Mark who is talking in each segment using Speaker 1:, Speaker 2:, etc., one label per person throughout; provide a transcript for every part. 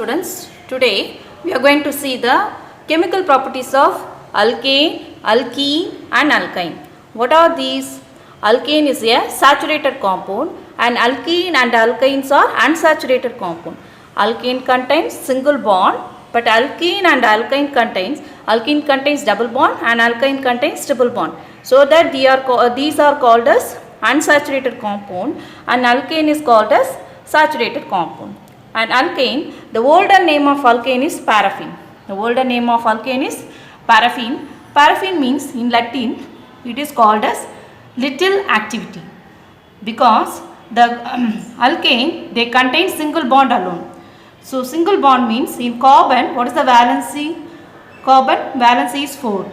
Speaker 1: students, today we are going to see the chemical properties of alkane, alkene and alkyne. What are these? Alkane is a saturated compound and alkene and alkynes are unsaturated compound. Alkane contains single bond, but alkene and alkyne contains double bond and alkyne contains triple bond. So that these are called as unsaturated compound and alkane is called as saturated compound. And alkane, the older name of alkane is paraffin. The older name of alkane is paraffin. Paraffin means in Latin it is called as little activity, because the alkane, they contain single bond alone. So single bond means in carbon, what is the valency? Carbon valency is 4.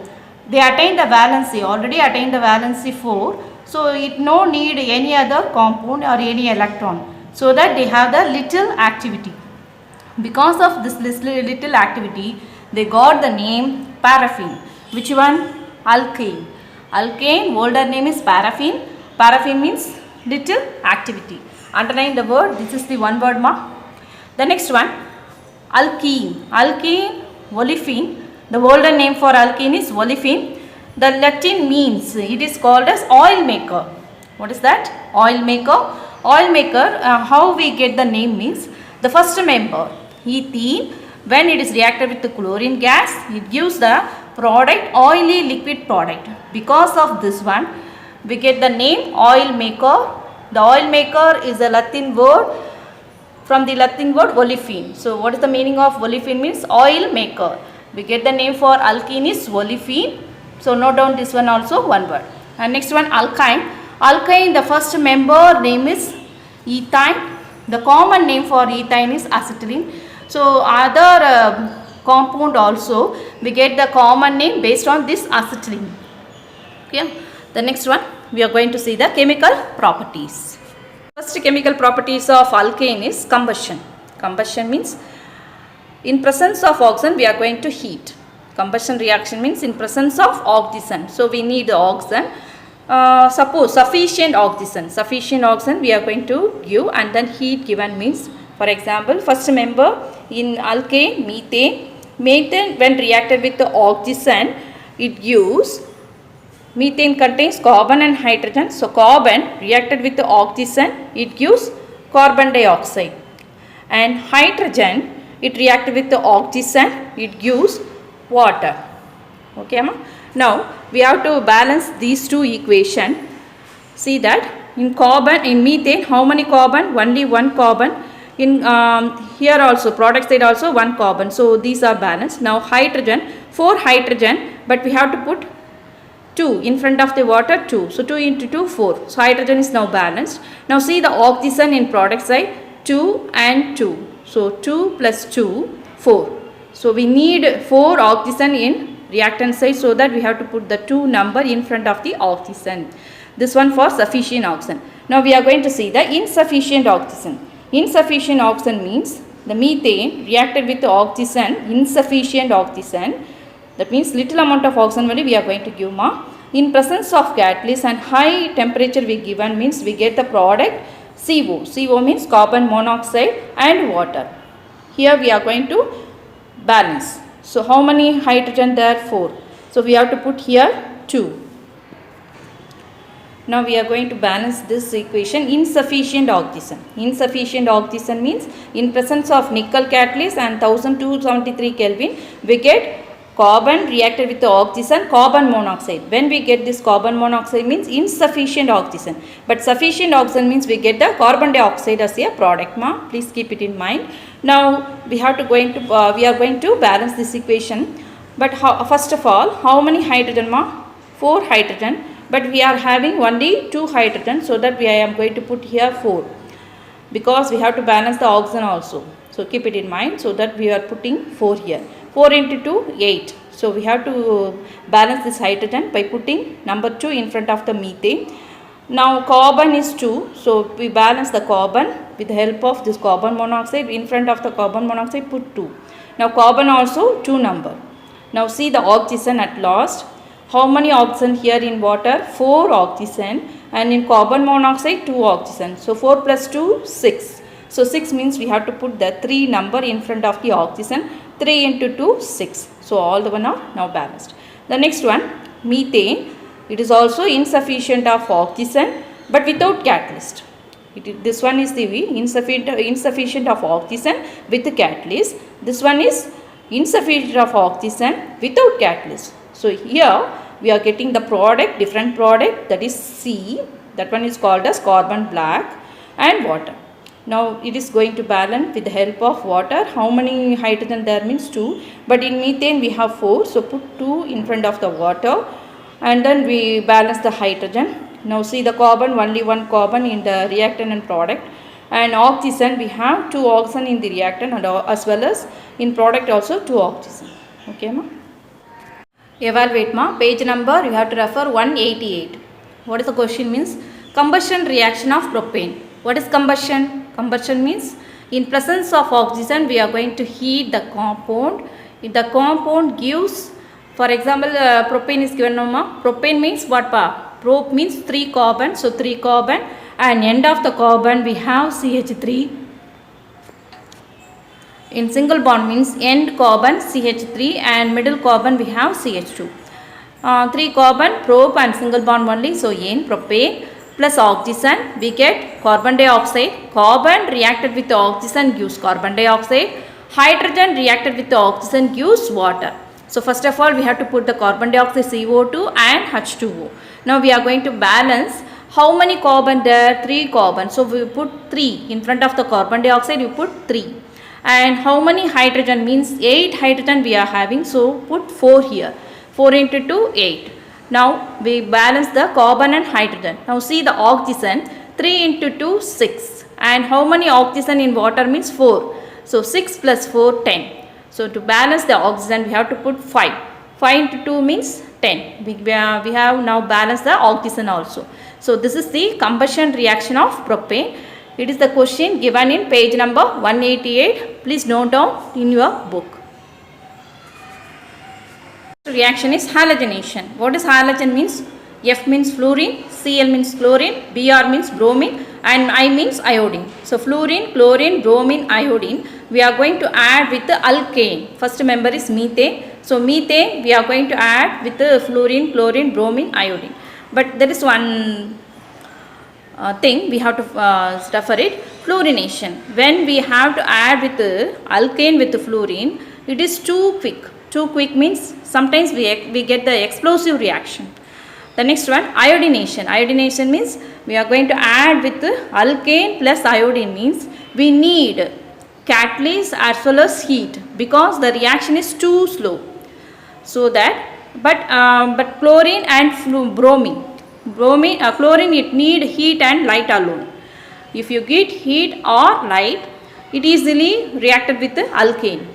Speaker 1: They already attained the valency 4. So it no need any other compound or any electron, so that they have the little activity. Because of this little activity, they got the name paraffin. Which one? Alkane. Alkane, older name is paraffin. Paraffin means little activity. Underline the word. This is the one word mark. The next one, alkene. Alkene, olefin. The older name for alkene is olefin. The Latin means it is called as oil maker. What is that? Oil maker. Oil maker, how we get the name means, the first member, ethene, when it is reacted with the chlorine gas, it gives the product, oily liquid product. Because of this one, we get the name oil maker. The oil maker is a Latin word, from the Latin word olefin. So what is the meaning of olefin? Means oil maker. We get the name for alkene is olefin. So note down this one also, one word. And next one, alkyne. Alkyne, the first member name is ethyne. The common name for ethyne is acetylene. So other compound also, we get the common name based on this acetylene. Okay. The next one, we are going to see the chemical properties. First chemical properties of alkane is combustion. Combustion means in presence of oxygen we are going to heat. Combustion reaction means in presence of oxygen. So we need the oxygen. Suppose sufficient oxygen we are going to give, and then heat given means, for example, first member in alkane, methane. Methane, when reacted with the oxygen, it gives, methane contains carbon and hydrogen. So carbon reacted with the oxygen, it gives carbon dioxide. And hydrogen, it reacted with the oxygen, it gives water. Okay, ma? Now we have to balance these two equations. See that in carbon, in methane, how many carbon? Only one carbon. In here also, product side also one carbon. So these are balanced. Now hydrogen, 4 hydrogen, but we have to put 2 in front of the water, 2. So 2 into 2, 4. So hydrogen is now balanced. Now see the oxygen in product side, 2 and 2. So 2 plus 2, 4. So we need 4 oxygen in reactant side, so that we have to put the 2 number in front of the oxygen. This one for sufficient oxygen. Now we are going to see the insufficient oxygen. Insufficient oxygen means the methane reacted with the oxygen, insufficient oxygen. That means little amount of oxygen only we are going to give, ma. In presence of catalyst and high temperature we given means we get the product CO. CO means carbon monoxide and water. Here we are going to balance. So how many hydrogen there? 4. So we have to put here 2. Now we are going to balance this equation. Insufficient oxygen. Insufficient oxygen means in presence of nickel catalyst and 1273 Kelvin, we get carbon reacted with the oxygen, carbon monoxide. When we get this carbon monoxide means insufficient oxygen. But sufficient oxygen means we get the carbon dioxide as a product, ma. Please keep it in mind. Now we are going to balance this equation. But first of all, how many hydrogen, ma? 4 hydrogen. But we are having only 2 hydrogen, so that I am going to put here 4. Because we have to balance the oxygen also. So keep it in mind, so that we are putting 4 here. 4 into 2, 8. So we have to balance this hydrogen by putting number 2 in front of the methane. Now carbon is 2. So we balance the carbon with the help of this carbon monoxide. In front of the carbon monoxide put 2. Now carbon also 2 number. Now see the oxygen at last. How many oxygen here in water? 4 oxygen, and in carbon monoxide 2 oxygen. So 4 plus 2, 6. So 6 means we have to put the 3 number in front of the oxygen. 3 into 2, 6. So all the one are now balanced. The next one, methane. It is also insufficient of oxygen but without catalyst. This one is the insufficient of oxygen with catalyst. This one is insufficient of oxygen without catalyst. So here we are getting the product, different product, that is C. That one is called as carbon black and water. Now it is going to balance with the help of water. How many hydrogen there means 2. But in methane we have 4. So put 2 in front of the water and then we balance the hydrogen. Now see the carbon, only one carbon in the reactant and product. And oxygen, we have 2 oxygen in the reactant and as well as in product also 2 oxygen. Okay ma? Evaluate ma. Page number you have to refer 188. What is the question means? Combustion reaction of propane. What is combustion? Combustion means in presence of oxygen we are going to heat the compound. If the compound gives, for example, propane is given ma. Propane means what pa? Prop means 3 carbon. So 3 carbon and end of the carbon we have CH3. In single bond means end carbon CH3 and middle carbon we have CH2. 3 carbon, prop and single bond only. So N propane plus oxygen we get carbon dioxide. Carbon reacted with oxygen gives carbon dioxide. Hydrogen reacted with oxygen gives water. So first of all we have to put the carbon dioxide CO2 and H2O. Now we are going to balance. How many carbon there? 3 carbon. So we put 3 in front of the carbon dioxide, you put 3. And how many hydrogen means 8 hydrogen we are having. So put 4 here. 4 into 2, 8. Now we balance the carbon and hydrogen. Now see the oxygen. 3 into 2, 6. And how many oxygen in water means 4. So 6 plus 4, 10. So to balance the oxygen we have to put 5. 5 into 2 means 10. We have now balanced the oxygen also. So this is the combustion reaction of propane. It is the question given in page number 188. Please note down in your book. Reaction is halogenation. What is halogen means? F means fluorine, Cl means chlorine, Br means bromine and I means iodine. So fluorine, chlorine, bromine, iodine we are going to add with the alkane. First member is methane. So methane we are going to add with the fluorine, chlorine, bromine, iodine. But there is one thing we have to refer it, fluorination. When we have to add with the alkane with the fluorine, it is too quick. Too quick means sometimes we get the explosive reaction. The next one, iodination. Iodination means we are going to add with the alkane plus iodine means we need catalyst as well as heat because the reaction is too slow. So that, but chlorine and bromine, chlorine it need heat and light alone. If you get heat or light, it easily reacted with the alkane.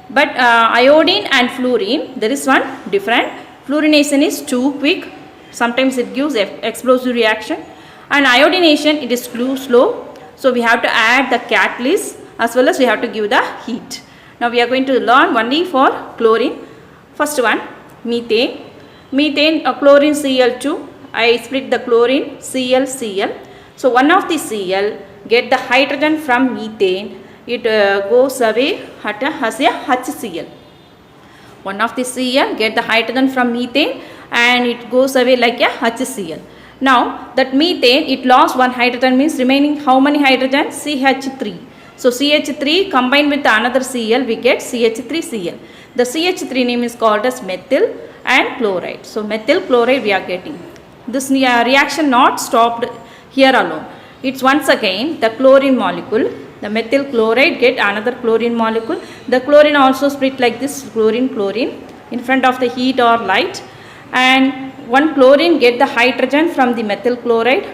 Speaker 1: But iodine and fluorine, there is one different. Fluorination is too quick. Sometimes it gives explosive reaction. And iodination, it is too slow. So we have to add the catalyst as well as we have to give the heat. Now we are going to learn only for chlorine. First one, methane. Methane, chlorine Cl2. I split the chlorine Cl. So one of the Cl get the hydrogen from methane. It goes away as a HCl. One of the Cl get the hydrogen from methane and it goes away like a HCl. Now that methane it lost one hydrogen means remaining how many hydrogen? CH3. So CH3 combined with another Cl we get CH3Cl. The CH3 name is called as methyl and chloride. So methyl chloride we are getting. This reaction not stopped here alone. It's once again the chlorine molecule. The methyl chloride get another chlorine molecule. The chlorine also split like this, chlorine in front of the heat or light. And one chlorine get the hydrogen from the methyl chloride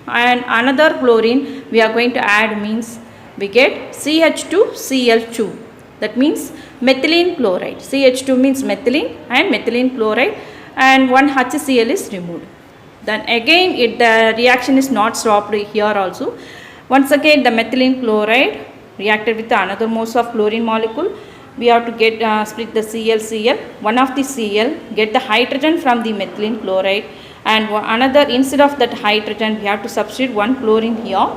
Speaker 1: and another chlorine we are going to add means we get CH2Cl2. That means methylene chloride. CH2 means methylene and methylene chloride and one HCl is removed. Then again the reaction is not stopped here also. Once again the methylene chloride reacted with another moles of chlorine molecule. We have to get split the Cl. One of the Cl get the hydrogen from the methylene chloride and another instead of that hydrogen we have to substitute one chlorine here.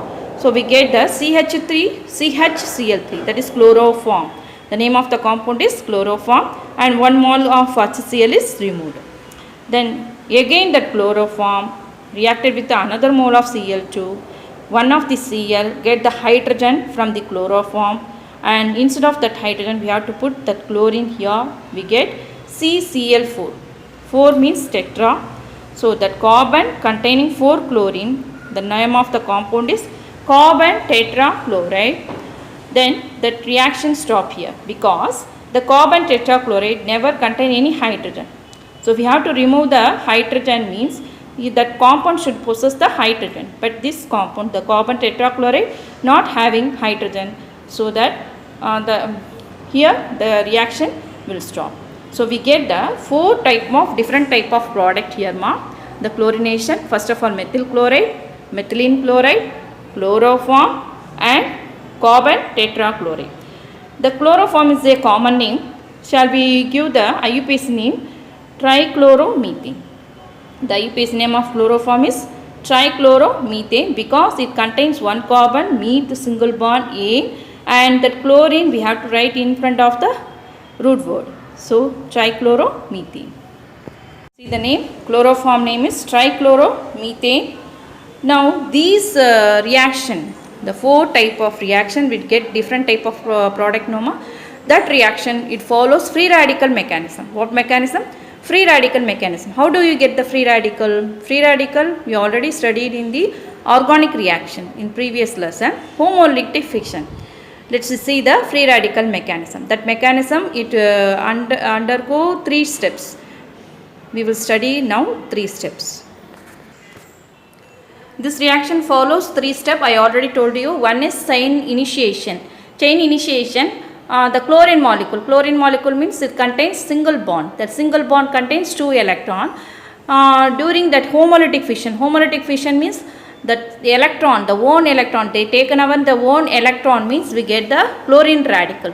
Speaker 1: So we get the CH3CHCl3, that is chloroform. The name of the compound is chloroform, and 1 mole of HCl is removed. Then again that chloroform reacted with another mole of Cl2. One of the Cl get the hydrogen from the chloroform, and instead of that hydrogen we have to put that chlorine here. We get CCl4. 4 means tetra. So that carbon containing 4 chlorine, the name of the compound is carbon tetrachloride. Then that reaction stop here because the carbon tetrachloride never contain any hydrogen. So we have to remove the hydrogen, means that compound should possess the hydrogen, but this compound, the carbon tetrachloride, not having hydrogen, so that here the reaction will stop. So we get the 4 different type of product here, the chlorination. First of all, methyl chloride, methylene chloride, chloroform, and carbon tetrachloride. The chloroform is a common name. Shall we give the IUPAC name? Trichloromethane. The IUPAC name of chloroform is trichloromethane because it contains 1 carbon, meet the single bond A, and that chlorine we have to write in front of the root word. So trichloromethane. See the name, chloroform name is trichloromethane. Now these reaction, the 4 type of reaction, we get different type of product noma. That reaction, it follows free radical mechanism. What mechanism? Free radical mechanism. How do you get the free radical? Free radical we already studied in the organic reaction in previous lesson, homolytic fission. Let's see the free radical mechanism. That mechanism, it undergo 3 steps. We will study now 3 steps. This reaction follows 3 steps. I already told you. One is chain initiation. Chain initiation, the chlorine molecule. Chlorine molecule means it contains single bond. That single bond contains 2 electrons. During that homolytic fission means that the electron, the one electron, they taken away the one electron, means we get the chlorine radical.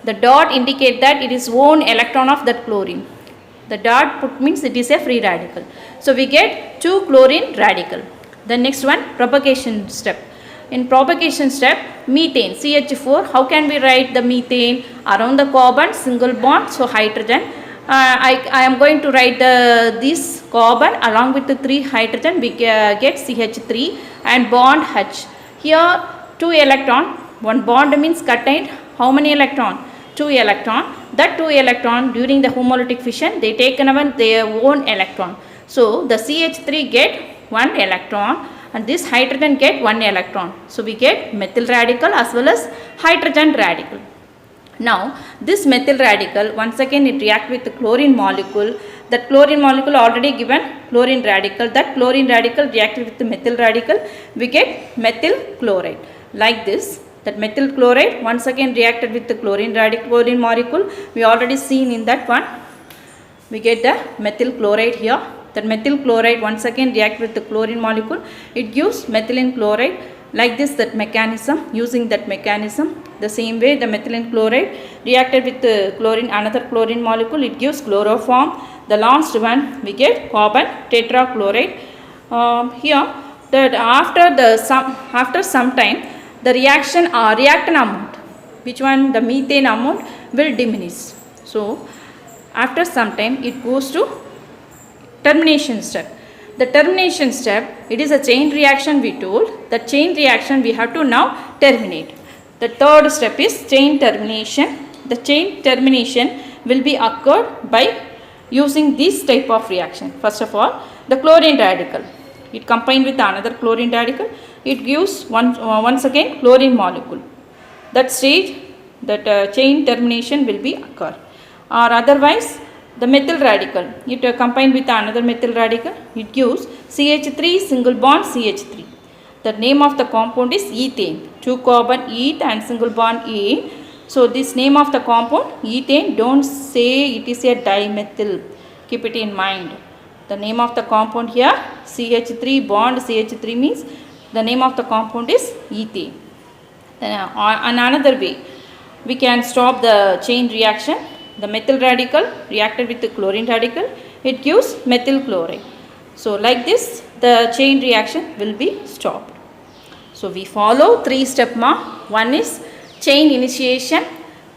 Speaker 1: The dot indicate that it is one electron of that chlorine. The dot put means it is a free radical. So we get 2 chlorine radical. The next one, propagation step. In propagation step, methane, CH4, how can we write the methane? Around the carbon, single bond, so hydrogen. I am going to write this carbon along with the 3 hydrogen, we get CH3 and bond H. Here 2 electron, 1 bond means contained how many electron? 2 electron. That 2 electron during the homolytic fission, they taken away their own electron. So the CH3 get 1 electron and this hydrogen get 1 electron. So we get methyl radical as well as hydrogen radical. Now this methyl radical, once again it react with the chlorine molecule. That chlorine molecule already given chlorine radical. That chlorine radical reacted with the methyl radical. We get methyl chloride. Like this, that methyl chloride once again reacted with the chlorine molecule. We already seen in that one. We get the methyl chloride here. That methyl chloride once again react with the chlorine molecule. It gives methylene chloride. Like this, that mechanism, using that mechanism, the same way the methylene chloride reacted with the chlorine, another chlorine molecule, it gives chloroform. The last one we get carbon tetrachloride. Here that after some time the reactant amount, which one, the methane amount, will diminish. So after some time it goes to termination step. The termination step, it is a chain reaction we told. The chain reaction we have to now terminate. The third step is chain termination. The chain termination will be occurred by using this type of reaction. First of all, the chlorine radical. It combined with another chlorine radical. It gives once again chlorine molecule. That stage, that chain termination will be occur. Or otherwise, the methyl radical, it combined with another methyl radical, it gives CH3 single bond CH3. The name of the compound is ethane. 2 carbon eth and single bond ane. So this name of the compound ethane, don't say it is a dimethyl. Keep it in mind. The name of the compound here, CH3 bond CH3, means the name of the compound is ethane. Then another way we can stop the chain reaction. The methyl radical reacted with the chlorine radical, it gives methyl chloride. So like this, the chain reaction will be stopped. So we follow 3-step mark. One is chain initiation.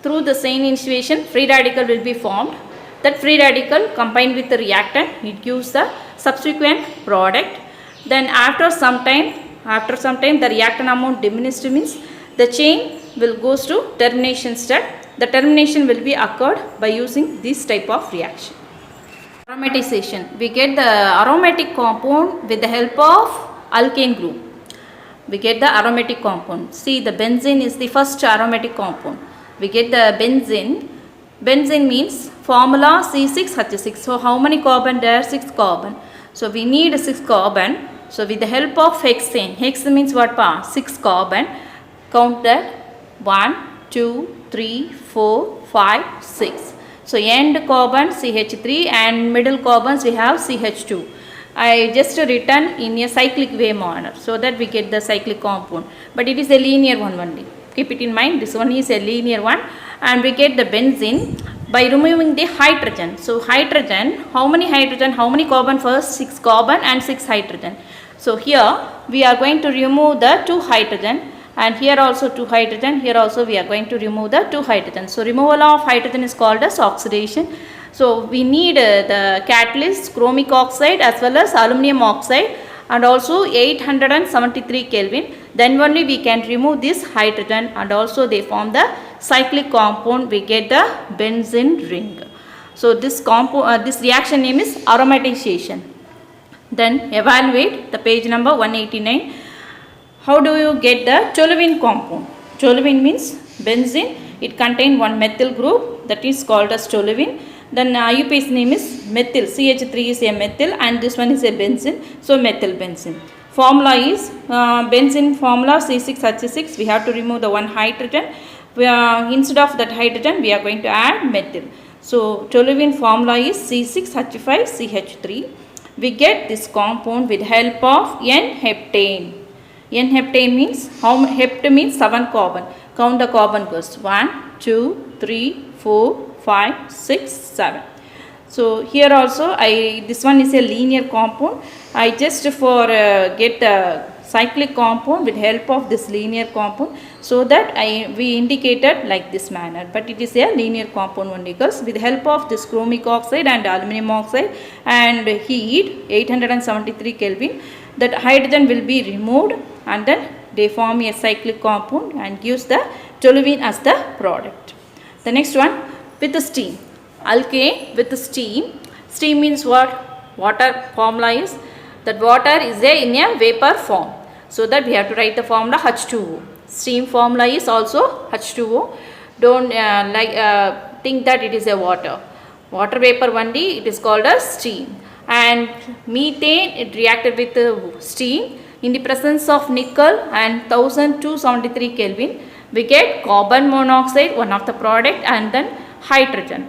Speaker 1: Through the chain initiation, free radical will be formed. That free radical combined with the reactant, it gives the subsequent product. Then after some time the reactant amount diminished means the chain will goes to termination step. The termination will be occurred by using this type of reaction. Aromatization. We get the aromatic compound with the help of alkane group. We get the aromatic compound. See, the benzene is the first aromatic compound. We get the benzene. Benzene means formula C6H6. So how many carbon there? 6 carbon. So we need 6 carbon. So with the help of hexane. Hexane means what? 6 carbon. Count that. 1, 2, 3, 4, 5, 6. So end carbon CH3 and middle carbons we have CH2. I just written in a cyclic way manner so that we get the cyclic compound. But it is a linear one only. Keep it in mind, this one is a linear one, and we get the benzene by removing the hydrogen. So hydrogen, how many carbon first? 6 carbon and 6 hydrogen. So here we are going to remove the 2 hydrogen, and here also 2 hydrogen, here also we are going to remove the 2 hydrogen. So removal of hydrogen is called as oxidation. So we need the catalyst chromic oxide as well as aluminum oxide and also 873 Kelvin. Then only we can remove this hydrogen, and also they form the cyclic compound. We get the benzene ring. So this reaction name is aromatization. Then evaluate the page number 189. How do you get the toluene compound? Toluene means benzene. It contains one methyl group, that is called as toluene. Then IUPAC's name is methyl. CH3 is a methyl and this one is a benzene. So methyl benzene. Formula is benzene formula C6H6. We have to remove the one hydrogen. Instead of that hydrogen we are going to add methyl. So toluene formula is C6H5CH3. We get this compound with help of N-heptane. N-heptane means, hept means 7 carbon. Count the carbon first. 1, 2, 3, 4, 5, 6, 7. So here also this one is a linear compound. I just get the cyclic compound with help of this linear compound, so that we indicated like this manner. But it is a linear compound only, because with help of this chromic oxide and aluminum oxide and heat 873 Kelvin, that hydrogen will be removed and then they form a cyclic compound and gives the toluene as the product. The next one, with the steam. Alkane with the steam. Steam means what? Water formula is that water is in a vapor form. So that we have to write the formula H2O. Steam formula is also H2O. Don't think that it is a water. Water vapor only, it is called as steam. And methane, it reacted with steam in the presence of nickel and 1273 Kelvin. We get carbon monoxide, one of the product, and then hydrogen.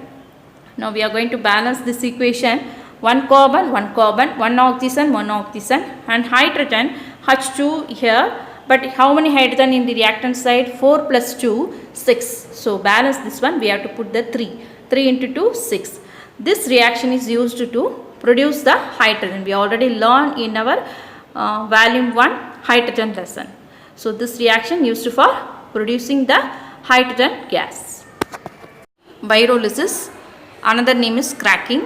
Speaker 1: Now we are going to balance this equation. 1 carbon, 1 carbon, 1 oxygen, 1 oxygen, and hydrogen H2 here. But how many hydrogen in the reactant side? 4 plus 2, 6. So balance this one, we have to put the 3. 3 into 2, 6. This reaction is used to produce the hydrogen. We already learned in our volume 1 hydrogen lesson. So this reaction used for producing the hydrogen gas. Pyrolysis, another name is cracking.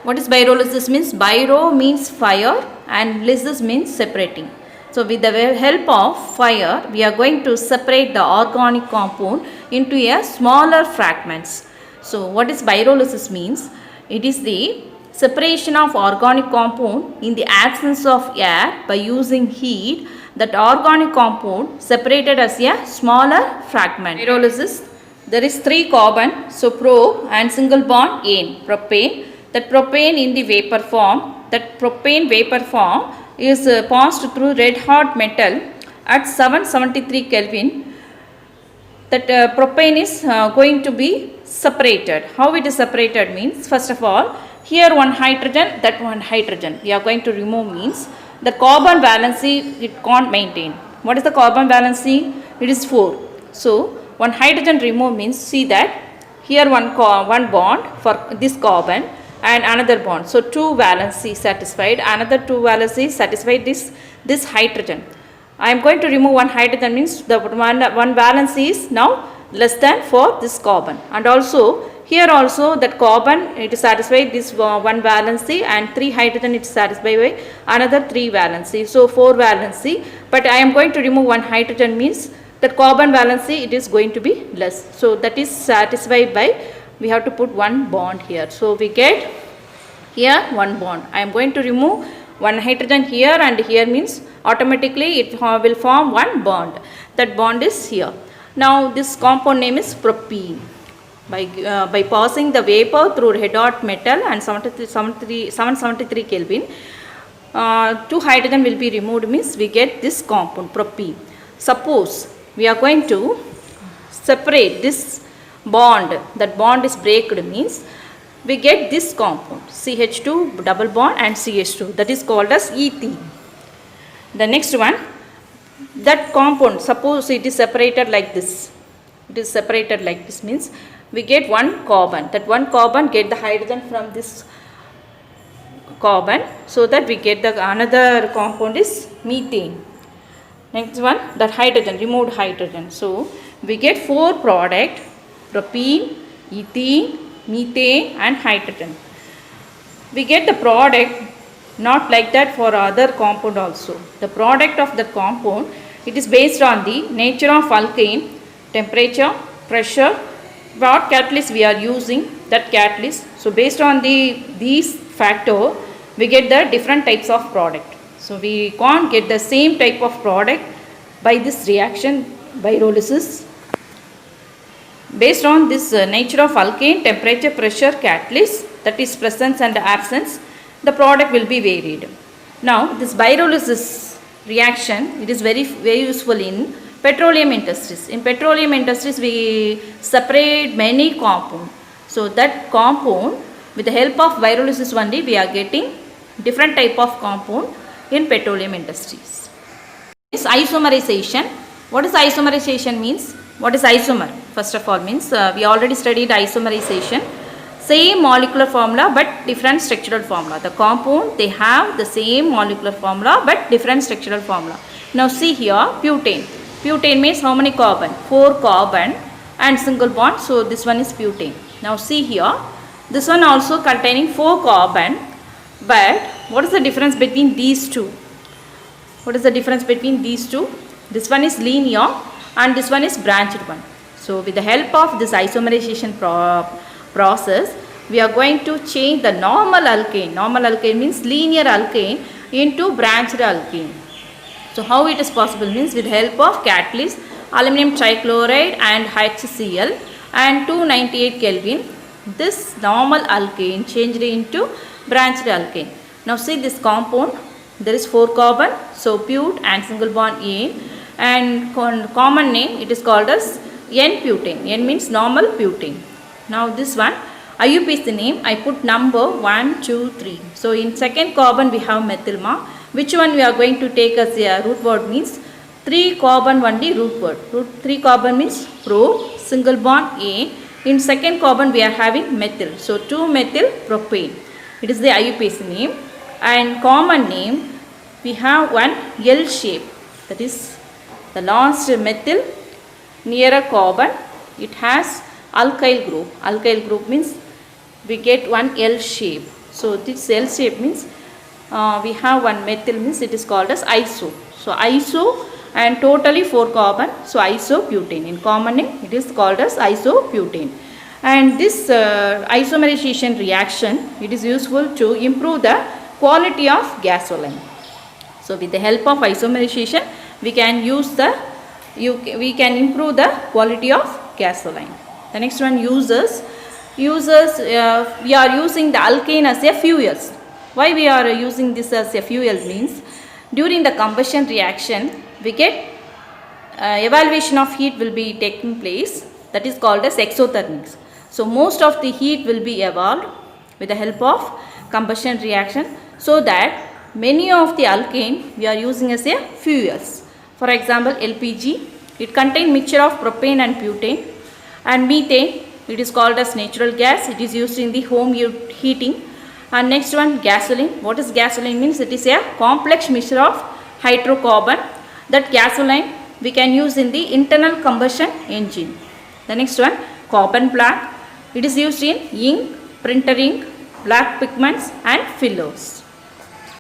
Speaker 1: What is pyrolysis means? Pyro means fire and lysis means separating. So with the help of fire, we are going to separate the organic compound into a smaller fragments. So what is pyrolysis means? It is the separation of organic compound in the absence of air by using heat. That organic compound separated as a smaller fragment. Pyrolysis, there is 3 carbon, so pro and single bond ane, propane. That propane in the vapor form, that propane vapor form is passed through red hot metal at 773 Kelvin. That propane is going to be separated. How it is separated means, first of all, here one hydrogen, that one hydrogen we are going to remove means the carbon valency it can't maintain. What is the carbon valency? It is 4. So one hydrogen remove means, see that here one bond for this carbon and another bond. So 2 valency satisfied, another 2 valency satisfied this hydrogen. I am going to remove one hydrogen means the one valence is now less than for this carbon, and also here also that carbon it is satisfied this one valency, and 3 hydrogen it is satisfied by another 3 valency, so 4 valency, but I am going to remove one hydrogen means that carbon valency it is going to be less, so that is satisfied by, we have to put one bond here, so we get here one bond. I am going to remove one hydrogen here and here means automatically it will form one bond, that bond is here. Now this compound name is propene. By passing the vapor through red hot metal and 773 Kelvin, 2 hydrogen will be removed means we get this compound propene. Suppose we are going to separate this bond, that bond is breaked means we get this compound CH2 double bond and CH2, that is called as ethene. The next one, that compound suppose it is separated like this, it is separated like this means we get one carbon, that one carbon get the hydrogen from this carbon, so that we get the another compound is methane. Next one, that hydrogen, removed hydrogen, so we get 4 product, propene, ethene, methane and hydrogen. We get the product not like that for other compound also. The product of the compound, it is based on the nature of alkane, temperature, pressure, what catalyst we are using, that catalyst. So based on these factor we get the different types of product. So we can't get the same type of product by this reaction pyrolysis. Based on this nature of alkane, temperature, pressure, catalyst, that is presence and absence, the product will be varied. Now this pyrolysis reaction, it is very useful in petroleum industries. In petroleum industries we separate many compounds. So that compound, with the help of pyrolysis only we are getting different type of compound in petroleum industries. This isomerization. What is isomerization means? What is isomer? First of all means we already studied isomerization. Same molecular formula but different structural formula. The compound they have the same molecular formula but different structural formula. Now see here butane. Butane means how many carbon? 4 carbon and single bond. So this one is butane. Now see here, this one also containing 4 carbon, but what is the difference between these two? What is the difference between these two? This one is linear and this one is branched one. So with the help of this isomerization process, we are going to change the normal alkane. Normal alkane means linear alkane into branched alkane. So how it is possible means with the help of catalyst, aluminum trichloride and HCl and 298 Kelvin, this normal alkane changed into branched alkane. Now see this compound, there is 4 carbon, so but and single bond N, and common name it is called as N-butane. N means normal butane. Now this one IUPAC name I put number 1, 2, 3. So in second carbon we have methyl. Which one we are going to take as a root word means 3 carbon only root word. 3 carbon means pro, single bond A. In second carbon we are having methyl. So 2-methyl propane. It is the IUPAC name. And common name we have one L shape. That is the last methyl nearer carbon. It has alkyl group. Alkyl group means we get one L shape. So this L shape means we have one methyl means it is called as iso. So iso and totally 4 carbon. So isobutane. In common name it is called as isobutane. And this isomerization reaction, it is useful to improve the quality of gasoline. So with the help of isomerization we can use we can improve the quality of gasoline. The next one, uses. We are using the alkane as a fuels. Why we are using this as a fuel means during the combustion reaction we get evaluation of heat will be taking place, that is called as exothermics. So most of the heat will be evolved with the help of combustion reaction, so that many of the alkane we are using as a fuels. For example LPG, it contains mixture of propane and butane, and methane, it is called as natural gas, it is used in the home heating. And next one, gasoline. What is gasoline means? It is a complex mixture of hydrocarbon That gasoline we can use in the internal combustion engine. The next one, carbon black. It is used in ink, printer ink, black pigments and fillers.